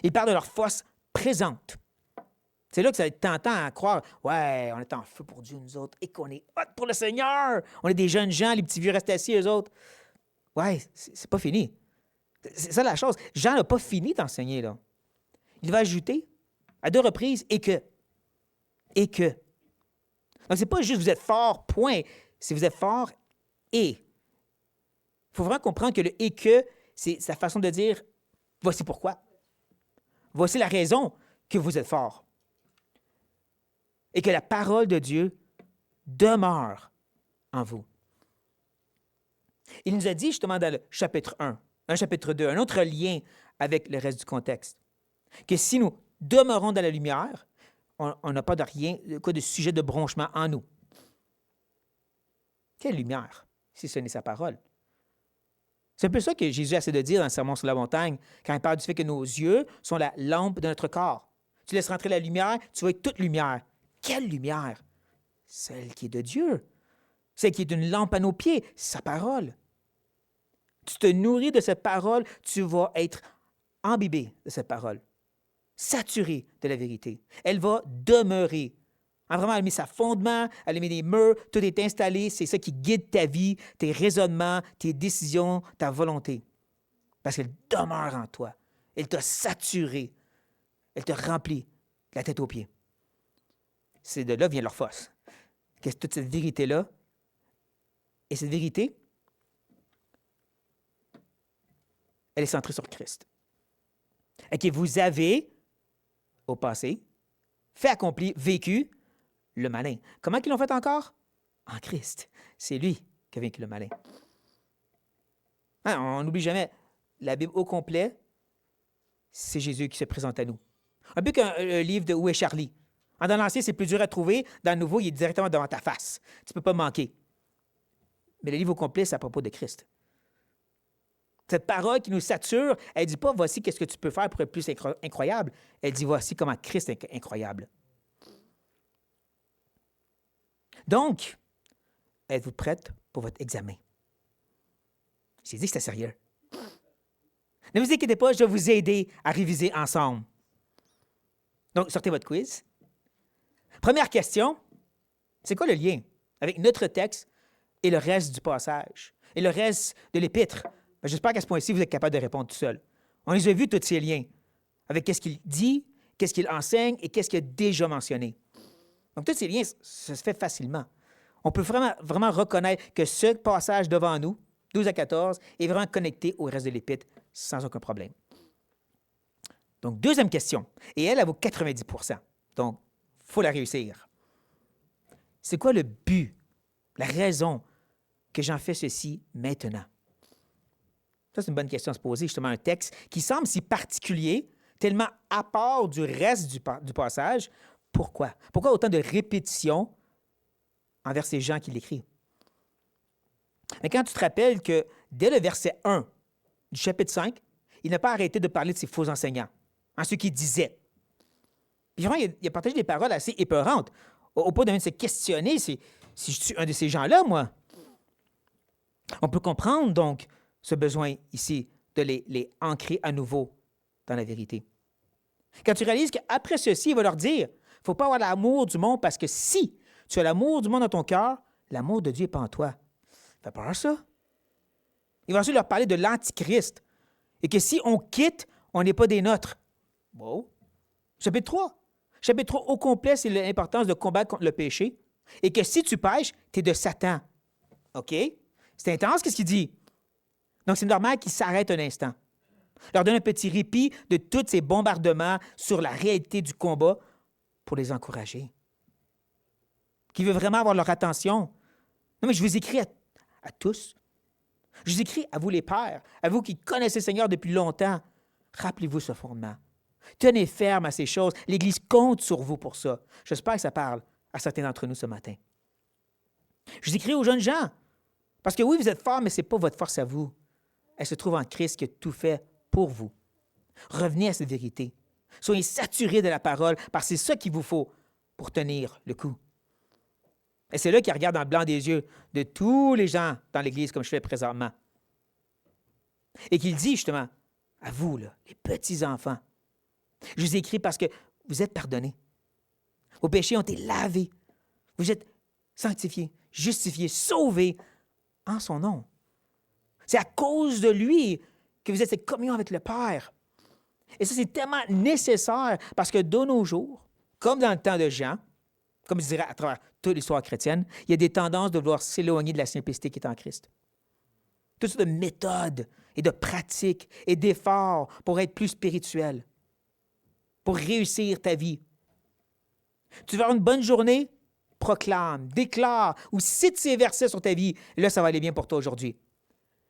Il parle de leur force présente. C'est là que ça va être tentant à croire. Ouais, on est en feu pour Dieu, nous autres, et qu'on est hot pour le Seigneur. On est des jeunes gens, les petits vieux restent assis, eux autres. Ouais, c'est pas fini. C'est ça la chose. Jean n'a pas fini d'enseigner, là. Il va ajouter à 2 reprises « et que ». Et que. Donc, c'est pas juste « vous êtes fort, point ». C'est « vous êtes fort et ». Il faut vraiment comprendre que le « et que », c'est sa façon de dire « voici pourquoi ». Voici la raison que vous êtes fort. Et que la parole de Dieu demeure en vous. Il nous a dit justement dans le chapitre 1, un chapitre 2, un autre lien avec le reste du contexte, que si nous demeurons dans la lumière, on n'a pas de rien, de sujet de bronchement en nous. Quelle lumière, si ce n'est sa parole? C'est un peu ça que Jésus essaie de dire dans le Sermon sur la montagne, quand il parle du fait que nos yeux sont la lampe de notre corps. Tu laisses rentrer la lumière, tu vois toute lumière. Quelle lumière? Celle qui est de Dieu. Celle qui est une lampe à nos pieds, sa parole. Tu te nourris de cette parole, tu vas être imbibé de cette parole, saturé de la vérité. Elle va demeurer. Vraiment, elle a mis sa fondement, elle a mis des murs, tout est installé, c'est ça qui guide ta vie, tes raisonnements, tes décisions, ta volonté. Parce qu'elle demeure en toi. Elle t'a saturé. Elle te remplit de la tête aux pieds. C'est de là vient leur force. Qu'est-ce que toute cette vérité-là? Et cette vérité, elle est centrée sur Christ. Et que vous avez, au passé, fait accompli, vécu le malin. Comment ils l'ont fait encore? En Christ. C'est lui qui a vaincu le malin. Hein, on n'oublie jamais, la Bible au complet, c'est Jésus qui se présente à nous. Un peu qu'un livre de Où est Charlie? Dans l'Ancien, c'est plus dur à trouver. Dans le Nouveau, il est directement devant ta face. Tu ne peux pas manquer. Mais le livre au complet, c'est à propos de Christ. Cette parole qui nous sature, elle ne dit pas « voici qu'est-ce que tu peux faire pour être plus incroyable ». Elle dit « voici comment Christ est incroyable ». Donc, êtes-vous prête pour votre examen? J'ai dit que c'était sérieux. Ne vous inquiétez pas, je vais vous aider à réviser ensemble. Donc, sortez votre quiz. Première question, c'est quoi le lien avec notre texte et le reste du passage et le reste de l'épître? Ben, j'espère qu'à ce point-ci, vous êtes capable de répondre tout seul. On les a vus, tous ces liens, avec qu'est-ce qu'il dit, qu'est-ce qu'il enseigne et qu'est-ce qu'il a déjà mentionné. Donc, tous ces liens, ça se fait facilement. On peut vraiment reconnaître que ce passage devant nous, 12 à 14, est vraiment connecté au reste de l'épître sans aucun problème. Donc, deuxième question. Et elle vaut 90 %. Donc, il faut la réussir. C'est quoi le but, la raison que j'en fais ceci maintenant? Ça, c'est une bonne question à se poser, justement, un texte qui semble si particulier, tellement à part du reste du passage. Pourquoi? Pourquoi autant de répétitions envers ces gens qui l'écrivent? Mais quand tu te rappelles que dès le verset 1 du chapitre 5, il n'a pas arrêté de parler de ses faux enseignants, en ce qu'il disait. Puis vraiment, il a partagé des paroles assez épeurantes, au point de même se questionner si je suis un de ces gens-là, moi. On peut comprendre donc ce besoin ici de les ancrer à nouveau dans la vérité. Quand tu réalises qu'après ceci, il va leur dire, il ne faut pas avoir l'amour du monde parce que si tu as l'amour du monde dans ton cœur, l'amour de Dieu n'est pas en toi. Ça fait peur, ça? Il va ensuite leur parler de l'Antichrist et que si on quitte, on n'est pas des nôtres. Wow. Chapitre 3. Chapitre 3 au complet, c'est l'importance de combattre contre le péché et que si tu pêches, tu es de Satan. OK? C'est intense, qu'est-ce qu'il dit? Donc, c'est normal qu'il s'arrête un instant. Leur donne un petit répit de tous ces bombardements sur la réalité du combat pour les encourager. Qui veut vraiment avoir leur attention. Non, mais je vous écris à tous. Je vous écris à vous les pères, à vous qui connaissez le Seigneur depuis longtemps. Rappelez-vous ce fondement. Tenez ferme à ces choses. l'Église compte sur vous pour ça. J'espère que ça parle à certains d'entre nous ce matin. Je vous écris aux jeunes gens. Parce que oui, vous êtes forts, mais ce n'est pas votre force à vous. Elle se trouve en Christ qui a tout fait pour vous. Revenez à cette vérité. Soyez saturés de la parole, parce que c'est ça qu'il vous faut pour tenir le coup. Et c'est là qu'il regarde dans le blanc des yeux de tous les gens dans l'Église, comme je fais présentement. Et qu'il dit justement, à vous, là, les petits-enfants, je vous écris parce que vous êtes pardonnés. Vos péchés ont été lavés. Vous êtes sanctifiés, justifiés, sauvés en son nom. C'est à cause de lui que vous êtes cette communion avec le Père. Et ça, c'est tellement nécessaire parce que de nos jours, comme dans le temps de Jean, comme je dirais à travers toute l'histoire chrétienne, il y a des tendances de vouloir s'éloigner de la simplicité qui est en Christ. Toutes sortes de méthodes et de pratiques et d'efforts pour être plus spirituel, pour réussir ta vie. Tu veux avoir une bonne journée? Proclame, déclare ou cite ces versets sur ta vie. Et là, ça va aller bien pour toi aujourd'hui.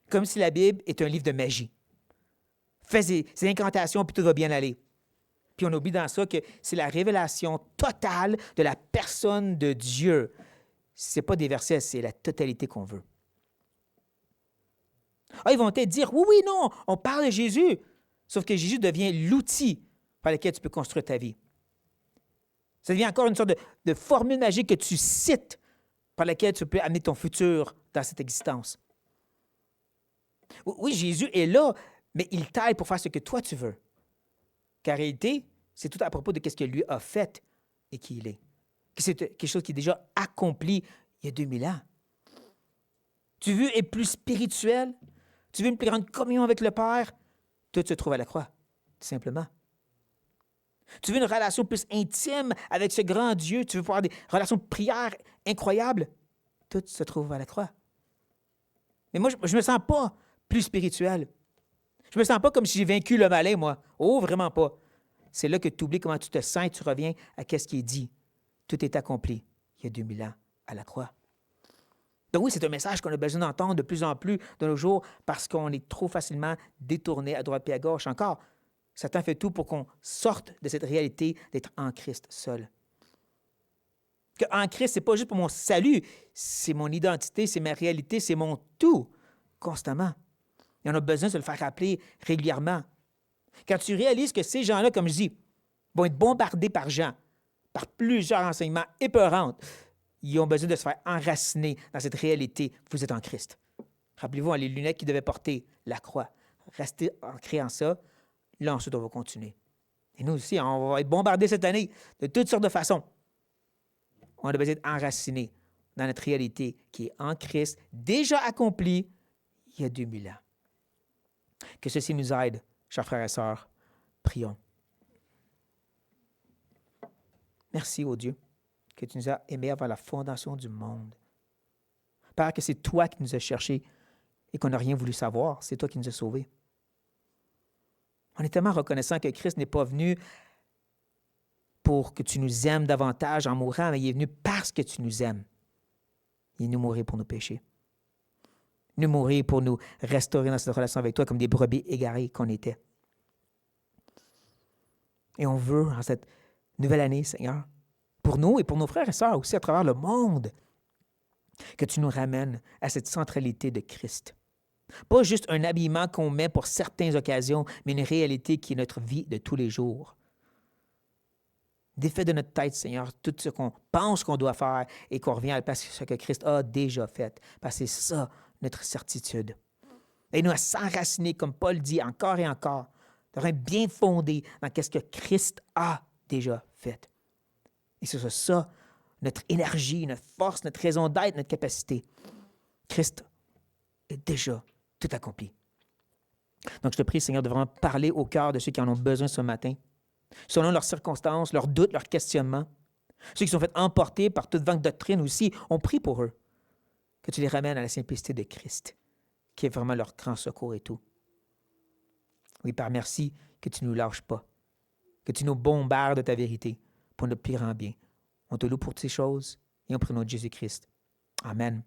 Comme si la Bible est un livre de magie. Fais ces incantations, puis tout va bien aller. Puis on oublie dans ça que c'est la révélation totale de la personne de Dieu. Ce n'est pas des versets, c'est la totalité qu'on veut. Ah, ils vont peut-être dire, oui, oui, non, on parle de Jésus. Sauf que Jésus devient l'outil par lequel tu peux construire ta vie. Ça devient encore une sorte de formule magique que tu cites par laquelle tu peux amener ton futur dans cette existence. Oui, Jésus est là, mais il t'aide pour faire ce que toi tu veux. Car en réalité, c'est tout à propos de ce que lui a fait et qui il est. Que c'est quelque chose qui est déjà accompli il y a 2000 ans. Tu veux être plus spirituel? Tu veux une plus grande communion avec le Père? Tout se trouve à la croix, tout simplement. Tu veux une relation plus intime avec ce grand Dieu? Tu veux avoir des relations de prière incroyables? Tout se trouve à la croix. Mais moi, je ne me sens pas plus spirituel. Je me sens pas comme si j'ai vaincu le malin, moi. Oh, vraiment pas. C'est là que tu oublies comment tu te sens et tu reviens à ce qui est dit. Tout est accompli il y a 2000 ans à la croix. Donc oui, c'est un message qu'on a besoin d'entendre de plus en plus de nos jours parce qu'on est trop facilement détourné à droite et à gauche. Encore, Satan fait tout pour qu'on sorte de cette réalité d'être en Christ seul. Que en Christ, ce n'est pas juste pour mon salut, c'est mon identité, c'est ma réalité, c'est mon tout, constamment. Et on a besoin de se le faire rappeler régulièrement. Quand tu réalises que ces gens-là, comme je dis, vont être bombardés par Jean, par plusieurs enseignements épeurants, ils ont besoin de se faire enraciner dans cette réalité. Vous êtes en Christ. Rappelez-vous, les lunettes qu'ils devaient porter, la croix. Restez ancrés en ça. Là, ensuite, on va continuer. Et nous aussi, on va être bombardés cette année de toutes sortes de façons. On a besoin d'être enracinés dans notre réalité qui est en Christ, déjà accomplie il y a 2000 ans. Que ceci nous aide, chers frères et sœurs. Prions. Merci, ô Dieu, que tu nous as aimés avant la fondation du monde. Père, que c'est toi qui nous as cherchés et qu'on n'a rien voulu savoir. C'est toi qui nous as sauvés. On est tellement reconnaissant que Christ n'est pas venu pour que tu nous aimes davantage en mourant, mais il est venu parce que tu nous aimes. Il est venu mourir pour nos péchés. Il est venu mourir pour nous restaurer dans cette relation avec toi comme des brebis égarées qu'on était. Et on veut, en cette nouvelle année, Seigneur, pour nous et pour nos frères et sœurs aussi à travers le monde, que tu nous ramènes à cette centralité de Christ. Pas juste un habillement qu'on met pour certaines occasions, mais une réalité qui est notre vie de tous les jours. Défait de notre tête, Seigneur, tout ce qu'on pense qu'on doit faire et qu'on revient à ce que Christ a déjà fait. Parce que c'est ça, notre certitude. Aide-nous à s'enraciner, comme Paul dit encore et encore, de bien fondé dans ce que Christ a déjà fait. Et c'est ça, notre énergie, notre force, notre raison d'être, notre capacité. Christ est déjà tout accompli. Donc, je te prie, Seigneur, de vraiment parler au cœur de ceux qui en ont besoin ce matin, selon leurs circonstances, leurs doutes, leurs questionnements. Ceux qui sont faits emporter par toute vague doctrine aussi, on prie pour eux, que tu les ramènes à la simplicité de Christ, qui est vraiment leur grand secours et tout. Oui, Père, merci que tu ne nous lâches pas, que tu nous bombardes de ta vérité pour notre plus grand bien. On te loue pour ces choses et on prie au nom de Jésus-Christ. Amen.